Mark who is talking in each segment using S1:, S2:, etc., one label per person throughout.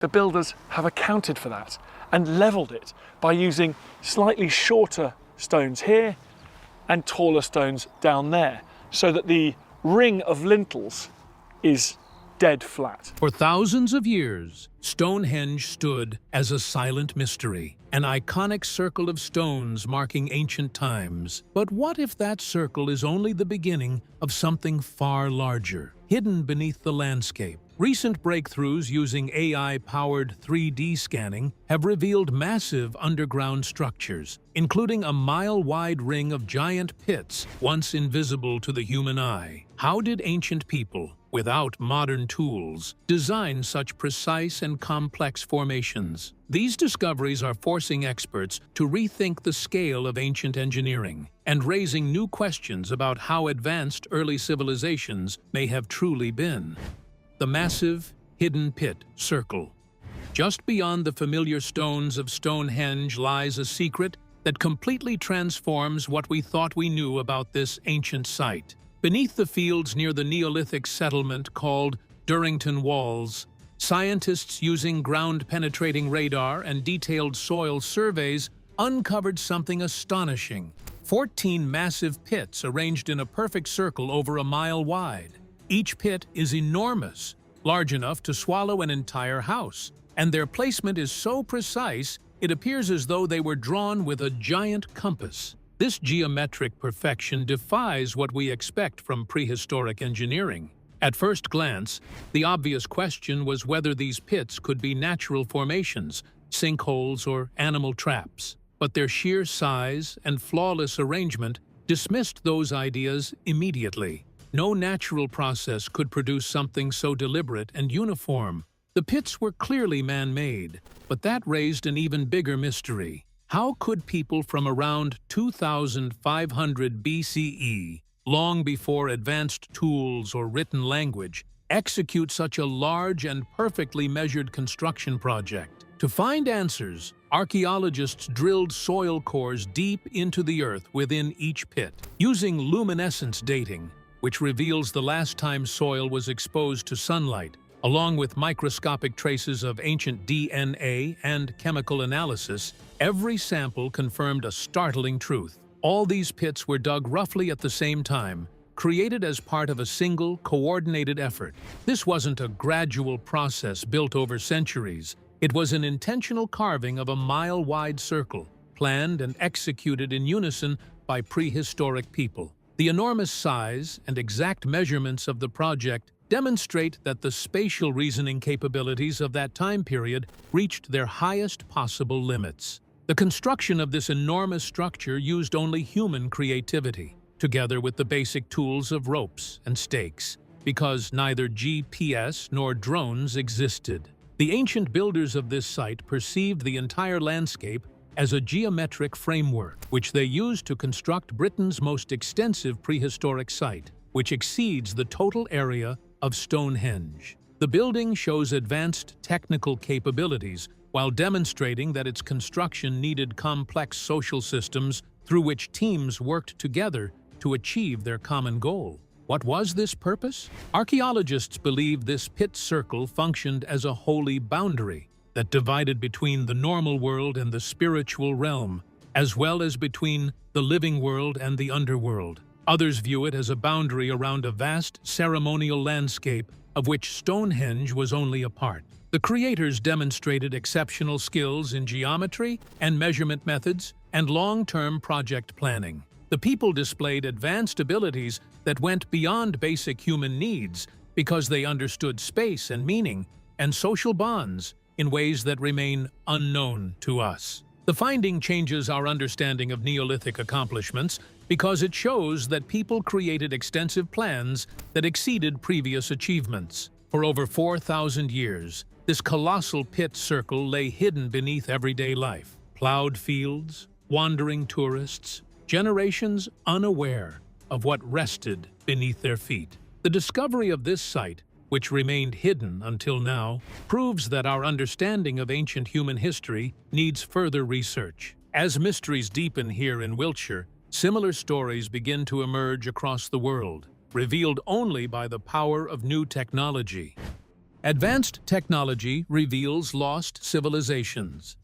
S1: The builders have accounted for that and levelled it by using slightly shorter stones here and taller stones down there, so that the ring of lintels is dead flat.
S2: For thousands of years, Stonehenge stood as a silent mystery, an iconic circle of stones marking ancient times. But what if that circle is only the beginning of something far larger, hidden beneath the landscape? Recent breakthroughs using AI-powered 3D scanning have revealed massive underground structures, including a mile-wide ring of giant pits once invisible to the human eye. How did ancient people, without modern tools, design such precise and complex formations? These discoveries are forcing experts to rethink the scale of ancient engineering and raising new questions about how advanced early civilizations may have truly been. The massive, hidden pit circle. Just beyond the familiar stones of Stonehenge lies a secret that completely transforms what we thought we knew about this ancient site. Beneath the fields near the Neolithic settlement called Durrington Walls, scientists using ground-penetrating radar and detailed soil surveys uncovered something astonishing. 14 massive pits arranged in a perfect circle over a mile wide. Each pit is enormous, large enough to swallow an entire house, and their placement is so precise it appears as though they were drawn with a giant compass. This geometric perfection defies what we expect from prehistoric engineering. At first glance, the obvious question was whether these pits could be natural formations, sinkholes, or animal traps. But their sheer size and flawless arrangement dismissed those ideas immediately. No natural process could produce something so deliberate and uniform. The pits were clearly man-made, but that raised an even bigger mystery. How could people from around 2500 BCE, long before advanced tools or written language, execute such a large and perfectly measured construction project? To find answers, archaeologists drilled soil cores deep into the earth within each pit. Using luminescence dating, which reveals the last time soil was exposed to sunlight, along with microscopic traces of ancient DNA and chemical analysis, every sample confirmed a startling truth. All these pits were dug roughly at the same time, created as part of a single, coordinated effort. This wasn't a gradual process built over centuries. It was an intentional carving of a mile-wide circle, planned and executed in unison by prehistoric people. The enormous size and exact measurements of the project demonstrate that the spatial reasoning capabilities of that time period reached their highest possible limits. The construction of this enormous structure used only human creativity, together with the basic tools of ropes and stakes, because neither GPS nor drones existed. The ancient builders of this site perceived the entire landscape as a geometric framework, which they used to construct Britain's most extensive prehistoric site, which exceeds the total area of Stonehenge. The building shows advanced technical capabilities while demonstrating that its construction needed complex social systems through which teams worked together to achieve their common goal. What was this purpose? Archaeologists believe this pit circle functioned as a holy boundary that divided between the normal world and the spiritual realm, as well as between the living world and the underworld. Others view it as a boundary around a vast ceremonial landscape of which Stonehenge was only a part. The creators demonstrated exceptional skills in geometry and measurement methods and long-term project planning. The people displayed advanced abilities that went beyond basic human needs because they understood space and meaning and social bonds in ways that remain unknown to us. The finding changes our understanding of Neolithic accomplishments because it shows that people created extensive plans that exceeded previous achievements. For over 4,000 years, this colossal pit circle lay hidden beneath everyday life. Plowed fields, wandering tourists, generations unaware of what rested beneath their feet. The discovery of this site, which remained hidden until now, proves that our understanding of ancient human history needs further research. As mysteries deepen here in Wiltshire, similar stories begin to emerge across the world, revealed only by the power of new technology. Advanced technology reveals lost civilizations.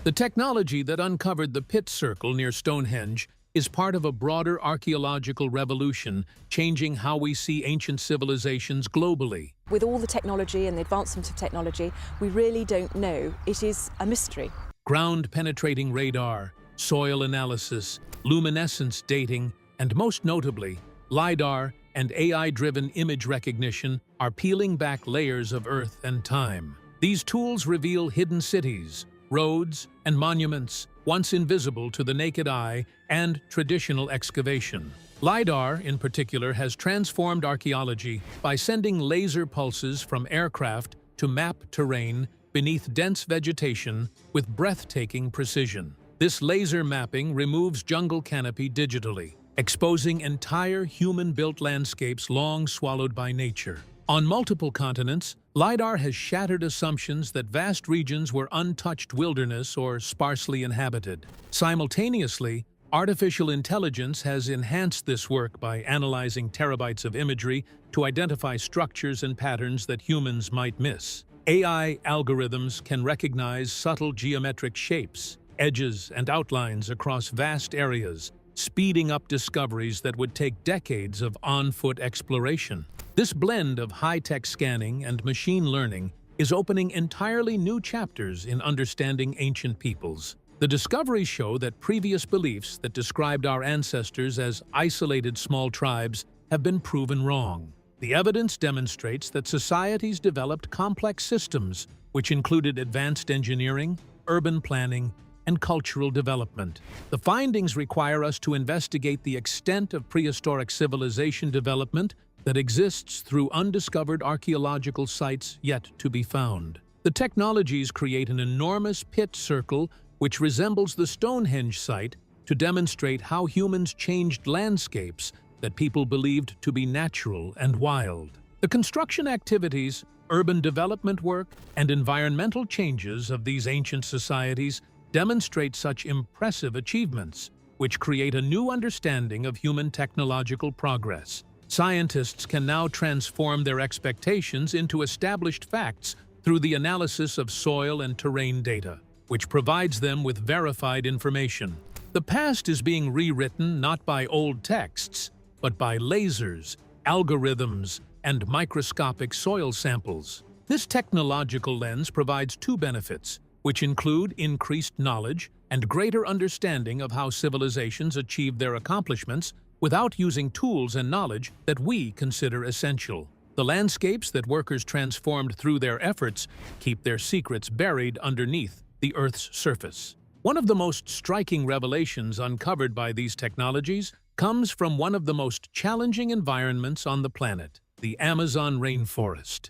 S2: The technology that uncovered the pit circle near Stonehenge is part of a broader archaeological revolution, changing how we see ancient civilizations globally.
S3: With all the technology and the advancement of technology, we really don't know. It is a mystery.
S2: Ground-penetrating radar, soil analysis, luminescence dating, and most notably, LiDAR and AI-driven image recognition are peeling back layers of Earth and time. These tools reveal hidden cities, roads, and monuments once invisible to the naked eye and traditional excavation. LiDAR, in particular, has transformed archaeology by sending laser pulses from aircraft to map terrain beneath dense vegetation with breathtaking precision. This laser mapping removes jungle canopy digitally, exposing entire human-built landscapes long swallowed by nature. On multiple continents, LiDAR has shattered assumptions that vast regions were untouched wilderness or sparsely inhabited. Simultaneously, artificial intelligence has enhanced this work by analyzing terabytes of imagery to identify structures and patterns that humans might miss. AI algorithms can recognize subtle geometric shapes, edges, and outlines across vast areas, speeding up discoveries that would take decades of on-foot exploration. This blend of high-tech scanning and machine learning is opening entirely new chapters in understanding ancient peoples. The discoveries show that previous beliefs that described our ancestors as isolated small tribes have been proven wrong. The evidence demonstrates that societies developed complex systems, which included advanced engineering, urban planning, and cultural development. The findings require us to investigate the extent of prehistoric civilization development that exists through undiscovered archaeological sites yet to be found. The technologies create an enormous pit circle which resembles the Stonehenge site to demonstrate how humans changed landscapes that people believed to be natural and wild. The construction activities, urban development work, and environmental changes of these ancient societies demonstrate such impressive achievements, which create a new understanding of human technological progress. Scientists can now transform their expectations into established facts through the analysis of soil and terrain data, which provides them with verified information. The past is being rewritten not by old texts, but by lasers, algorithms, and microscopic soil samples. This technological lens provides two benefits, which include increased knowledge and greater understanding of how civilizations achieved their accomplishments without using tools and knowledge that we consider essential. The landscapes that workers transformed through their efforts keep their secrets buried underneath the Earth's surface. One of the most striking revelations uncovered by these technologies comes from one of the most challenging environments on the planet, the Amazon rainforest.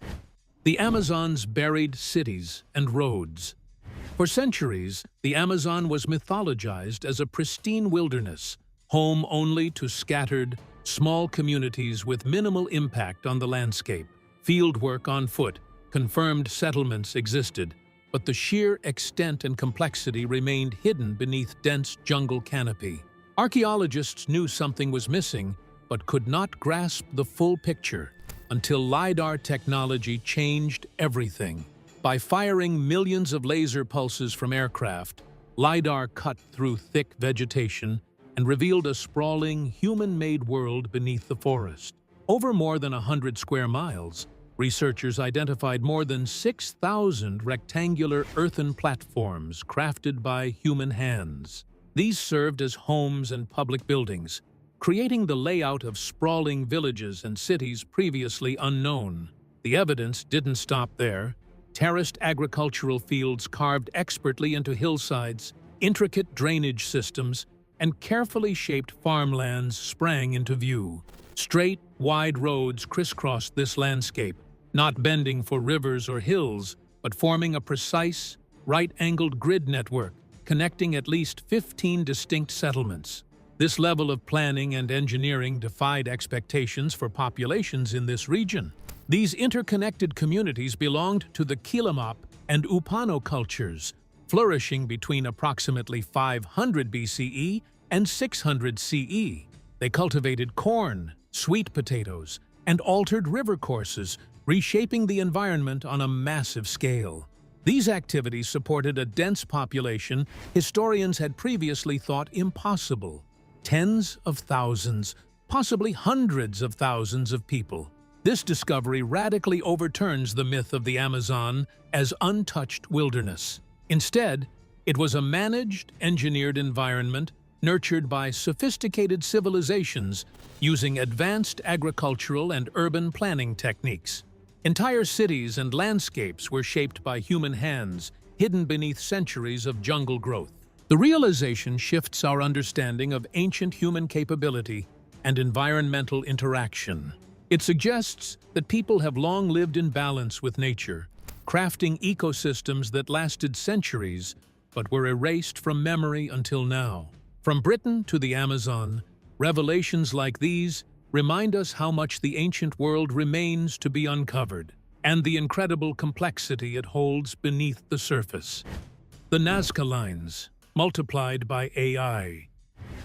S2: The Amazon's buried cities and roads. For centuries, the Amazon was mythologized as a pristine wilderness, home only to scattered, small communities with minimal impact on the landscape. Fieldwork on foot confirmed settlements existed, but the sheer extent and complexity remained hidden beneath dense jungle canopy. Archaeologists knew something was missing, but could not grasp the full picture until LiDAR technology changed everything. By firing millions of laser pulses from aircraft, LiDAR cut through thick vegetation and revealed a sprawling, human-made world beneath the forest. Over more than 100 square miles, researchers identified more than 6,000 rectangular earthen platforms crafted by human hands. These served as homes and public buildings, creating the layout of sprawling villages and cities previously unknown. The evidence didn't stop there. Terraced agricultural fields carved expertly into hillsides, intricate drainage systems, and carefully shaped farmlands sprang into view. Straight, wide roads crisscrossed this landscape, not bending for rivers or hills, but forming a precise, right-angled grid network connecting at least 15 distinct settlements. This level of planning and engineering defied expectations for populations in this region. These interconnected communities belonged to the Kilimop and Upano cultures, flourishing between approximately 500 BCE and 600 CE. They cultivated corn, sweet potatoes, and altered river courses reshaping the environment on a massive scale. These activities supported a dense population historians had previously thought impossible. Tens of thousands, possibly hundreds of thousands of people. This discovery radically overturns the myth of the Amazon as untouched wilderness. Instead, it was a managed, engineered environment nurtured by sophisticated civilizations using advanced agricultural and urban planning techniques. Entire cities and landscapes were shaped by human hands, hidden beneath centuries of jungle growth. The realization shifts our understanding of ancient human capability and environmental interaction. It suggests that people have long lived in balance with nature, crafting ecosystems that lasted centuries but were erased from memory until now. From Britain to the Amazon, revelations like these remind us how much the ancient world remains to be uncovered, and the incredible complexity it holds beneath the surface. The Nazca Lines, multiplied by AI.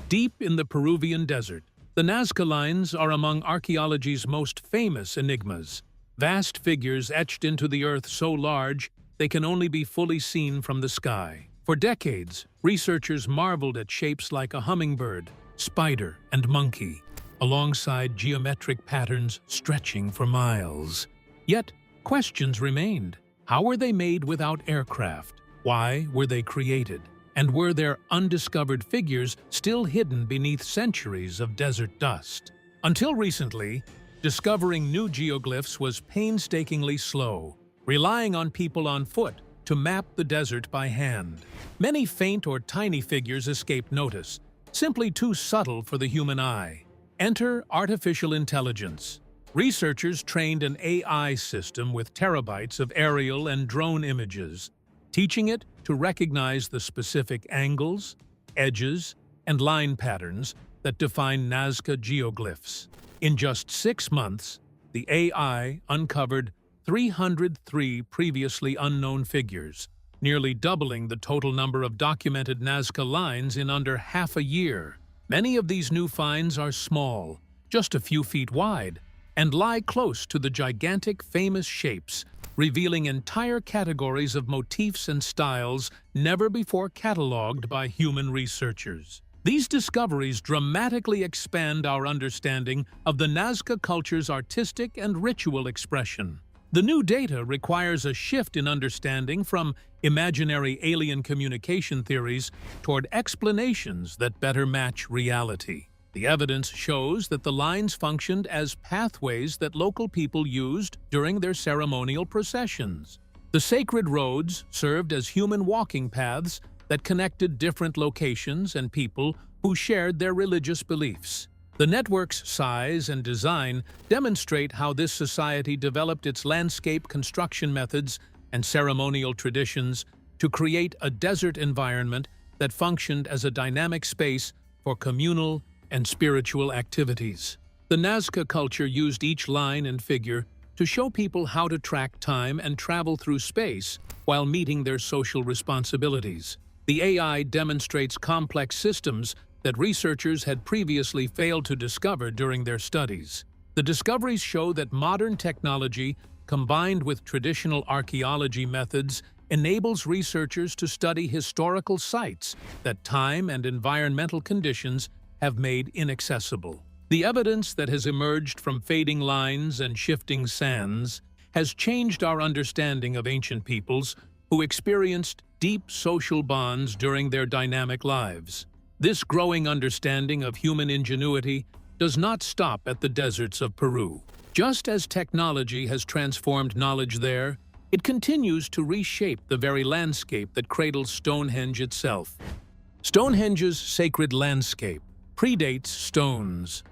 S2: Deep in the Peruvian desert, the Nazca Lines are among archaeology's most famous enigmas. Vast figures etched into the earth so large they can only be fully seen from the sky. For decades, researchers marveled at shapes like a hummingbird, spider, and monkey, alongside geometric patterns stretching for miles. Yet, questions remained. How were they made without aircraft? Why were they created? And were their undiscovered figures still hidden beneath centuries of desert dust? Until recently, discovering new geoglyphs was painstakingly slow, relying on people on foot to map the desert by hand. Many faint or tiny figures escaped notice, simply too subtle for the human eye. Enter artificial intelligence. Researchers trained an AI system with terabytes of aerial and drone images, teaching it to recognize the specific angles, edges, and line patterns that define Nazca geoglyphs. In just 6 months, the AI uncovered 303 previously unknown figures, nearly doubling the total number of documented Nazca lines in under half a year. Many of these new finds are small, just a few feet wide, and lie close to the gigantic famous shapes, revealing entire categories of motifs and styles never before catalogued by human researchers. These discoveries dramatically expand our understanding of the Nazca culture's artistic and ritual expression. The new data requires a shift in understanding from imaginary alien communication theories toward explanations that better match reality. The evidence shows that the lines functioned as pathways that local people used during their ceremonial processions. The sacred roads served as human walking paths that connected different locations and people who shared their religious beliefs. The network's size and design demonstrate how this society developed its landscape construction methods and ceremonial traditions to create a desert environment that functioned as a dynamic space for communal and spiritual activities. The Nazca culture used each line and figure to show people how to track time and travel through space while meeting their social responsibilities. The AI demonstrates complex systems that researchers had previously failed to discover during their studies. The discoveries show that modern technology, combined with traditional archaeology methods, enables researchers to study historical sites that time and environmental conditions have made inaccessible. The evidence that has emerged from fading lines and shifting sands has changed our understanding of ancient peoples who experienced deep social bonds during their dynamic lives. This growing understanding of human ingenuity does not stop at the deserts of Peru. Just as technology has transformed knowledge there, it continues to reshape the very landscape that cradles Stonehenge itself. Stonehenge's sacred landscape predates stones.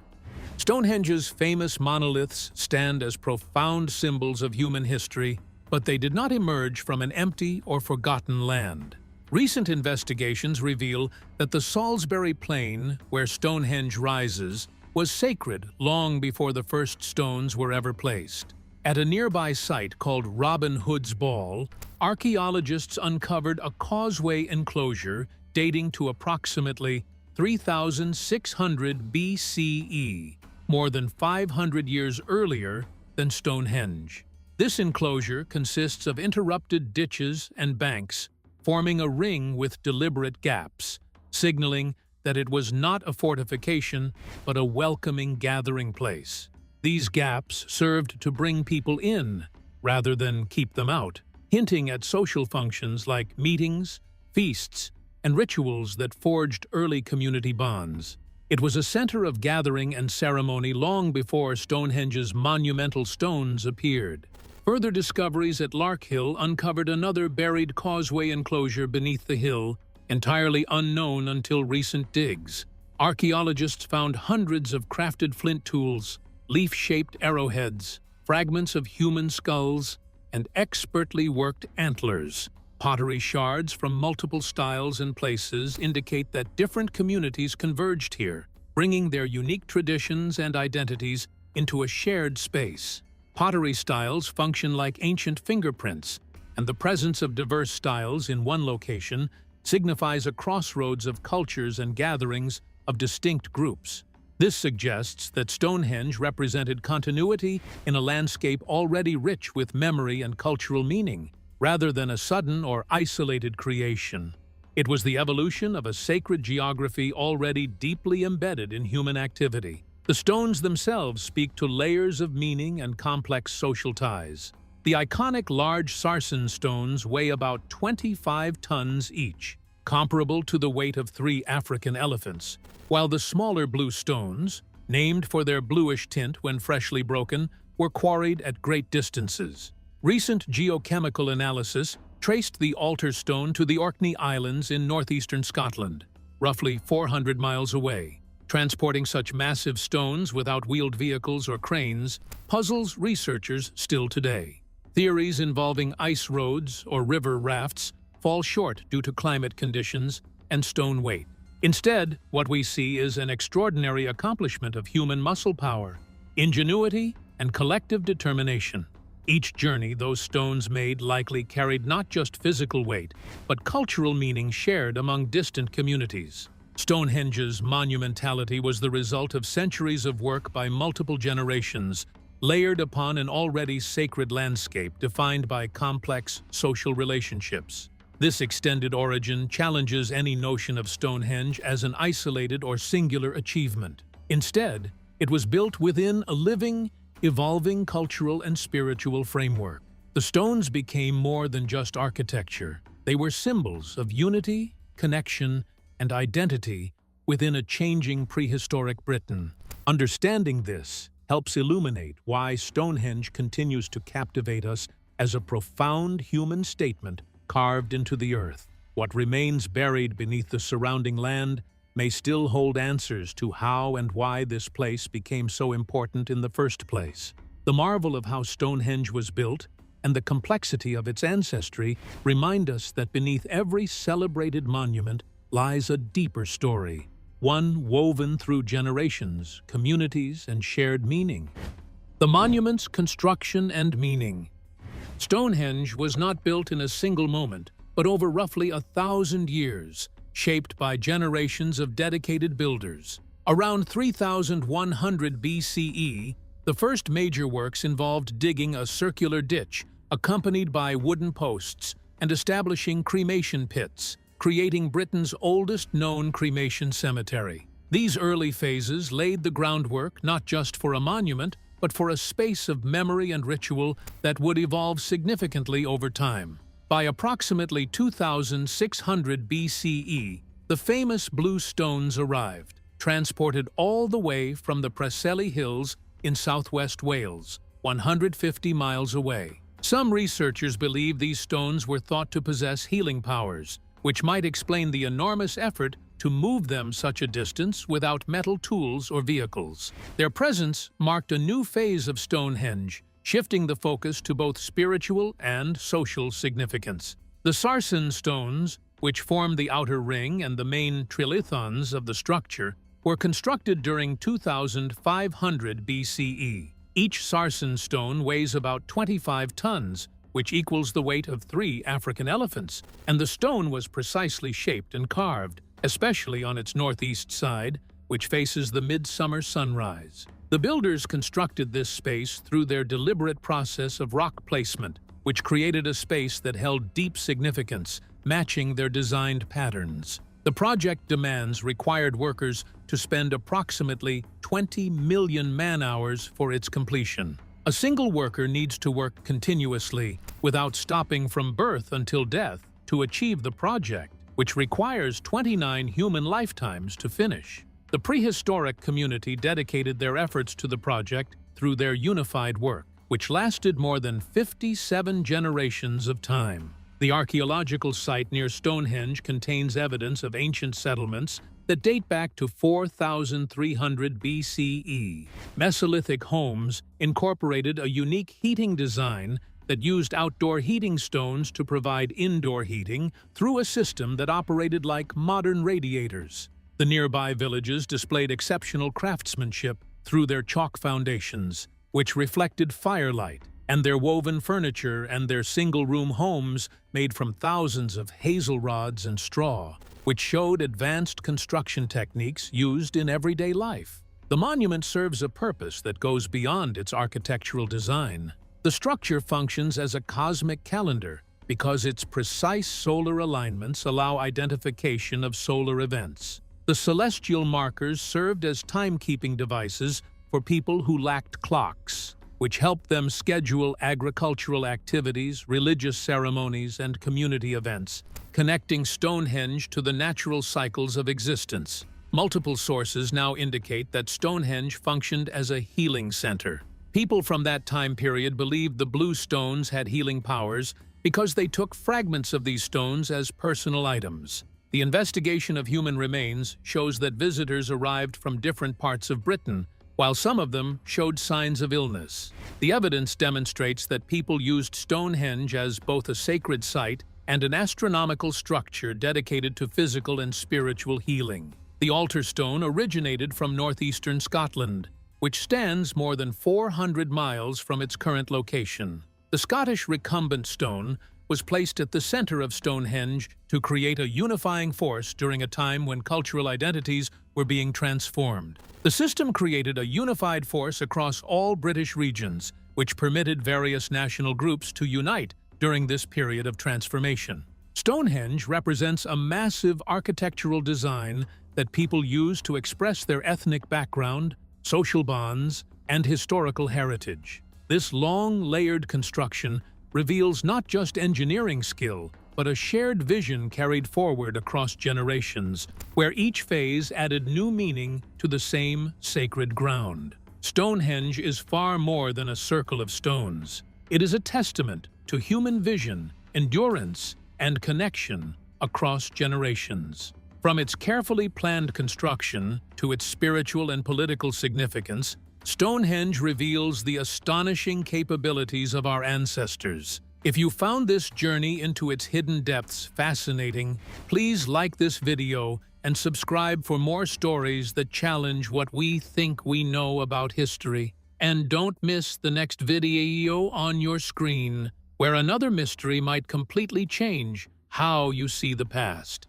S2: Stonehenge's famous monoliths stand as profound symbols of human history, but they did not emerge from an empty or forgotten land. Recent investigations reveal that the Salisbury Plain, where Stonehenge rises, was sacred long before the first stones were ever placed. At a nearby site called Robin Hood's Ball, archaeologists uncovered a causeway enclosure dating to approximately 3,600 BCE, more than 500 years earlier than Stonehenge. This enclosure consists of interrupted ditches and banks, forming a ring with deliberate gaps, signaling that it was not a fortification but a welcoming gathering place. These gaps served to bring people in rather than keep them out, hinting at social functions like meetings, feasts, and rituals that forged early community bonds. It was a center of gathering and ceremony long before Stonehenge's monumental stones appeared. Further discoveries at Larkhill uncovered another buried causeway enclosure beneath the hill, entirely unknown until recent digs. Archaeologists found hundreds of crafted flint tools, leaf-shaped arrowheads, fragments of human skulls, and expertly worked antlers. Pottery shards from multiple styles and places indicate that different communities converged here, bringing their unique traditions and identities into a shared space. Pottery styles function like ancient fingerprints, and the presence of diverse styles in one location signifies a crossroads of cultures and gatherings of distinct groups. This suggests that Stonehenge represented continuity in a landscape already rich with memory and cultural meaning, rather than a sudden or isolated creation. It was the evolution of a sacred geography already deeply embedded in human activity. The stones themselves speak to layers of meaning and complex social ties. The iconic large sarsen stones weigh about 25 tons each, comparable to the weight of 3 African elephants, while the smaller blue stones, named for their bluish tint when freshly broken, were quarried at great distances. Recent geochemical analysis traced the altar stone to the Orkney Islands in northeastern Scotland, roughly 400 miles away. Transporting such massive stones without wheeled vehicles or cranes puzzles researchers still today. Theories involving ice roads or river rafts fall short due to climate conditions and stone weight. Instead, what we see is an extraordinary accomplishment of human muscle power, ingenuity, and collective determination. Each journey those stones made likely carried not just physical weight, but cultural meaning shared among distant communities. Stonehenge's monumentality was the result of centuries of work by multiple generations, layered upon an already sacred landscape defined by complex social relationships. This extended origin challenges any notion of Stonehenge as an isolated or singular achievement. Instead, it was built within a living, evolving cultural and spiritual framework. The stones became more than just architecture. They were symbols of unity, connection, and identity within a changing prehistoric Britain. Understanding this helps illuminate why Stonehenge continues to captivate us as a profound human statement carved into the earth. What remains buried beneath the surrounding land may still hold answers to how and why this place became so important in the first place. The marvel of how Stonehenge was built and the complexity of its ancestry remind us that beneath every celebrated monument lies a deeper story, one woven through generations, communities, and shared meaning. The monument's construction and meaning. Stonehenge was not built in a single moment, but over roughly 1,000 years, shaped by generations of dedicated builders. Around 3,100 BCE, the first major works involved digging a circular ditch, accompanied by wooden posts, and establishing cremation pits, creating Britain's oldest known cremation cemetery. These early phases laid the groundwork not just for a monument, but for a space of memory and ritual that would evolve significantly over time. By approximately 2600 BCE, the famous blue stones arrived, transported all the way from the Preseli Hills in southwest Wales, 150 miles away. Some researchers believe these stones were thought to possess healing powers, which might explain the enormous effort to move them such a distance without metal tools or vehicles. Their presence marked a new phase of Stonehenge, shifting the focus to both spiritual and social significance. The sarsen stones, which form the outer ring and the main trilithons of the structure, were constructed during 2500 BCE. Each sarsen stone weighs about 25 tons, which equals the weight of 3 African elephants, and the stone was precisely shaped and carved, especially on its northeast side, which faces the midsummer sunrise. The builders constructed this space through their deliberate process of rock placement, which created a space that held deep significance, matching their designed patterns. The project demands required workers to spend approximately 20 million man-hours for its completion. A single worker needs to work continuously, without stopping from birth until death, to achieve the project, which requires 29 human lifetimes to finish. The prehistoric community dedicated their efforts to the project through their unified work, which lasted more than 57 generations of time. The archaeological site near Stonehenge contains evidence of ancient settlements that date back to 4,300 BCE. Mesolithic homes incorporated a unique heating design that used outdoor heating stones to provide indoor heating through a system that operated like modern radiators. The nearby villages displayed exceptional craftsmanship through their chalk foundations, which reflected firelight, and their woven furniture and their single-room homes made from thousands of hazel rods and straw, which showed advanced construction techniques used in everyday life. The monument serves a purpose that goes beyond its architectural design. The structure functions as a cosmic calendar because its precise solar alignments allow identification of solar events. The celestial markers served as timekeeping devices for people who lacked clocks, which helped them schedule agricultural activities, religious ceremonies, and community events, connecting Stonehenge to the natural cycles of existence. Multiple sources now indicate that Stonehenge functioned as a healing center. People from that time period believed the blue stones had healing powers because they took fragments of these stones as personal items. The investigation of human remains shows that visitors arrived from different parts of Britain, while some of them showed signs of illness. The evidence demonstrates that people used Stonehenge as both a sacred site and an astronomical structure dedicated to physical and spiritual healing. The altar stone originated from northeastern Scotland, which stands more than 400 miles from its current location. The Scottish recumbent stone was placed at the center of Stonehenge to create a unifying force during a time when cultural identities were being transformed. The system created a unified force across all British regions, which permitted various national groups to unite during this period of transformation. Stonehenge represents a massive architectural design that people use to express their ethnic background, social bonds, and historical heritage. This long, layered construction reveals not just engineering skill, but a shared vision carried forward across generations, where each phase added new meaning to the same sacred ground. Stonehenge is far more than a circle of stones. It is a testament to human vision, endurance, and connection across generations. From its carefully planned construction to its spiritual and political significance, Stonehenge reveals the astonishing capabilities of our ancestors. If you found this journey into its hidden depths fascinating, please like this video and subscribe for more stories that challenge what we think we know about history. And don't miss the next video on your screen, where another mystery might completely change how you see the past.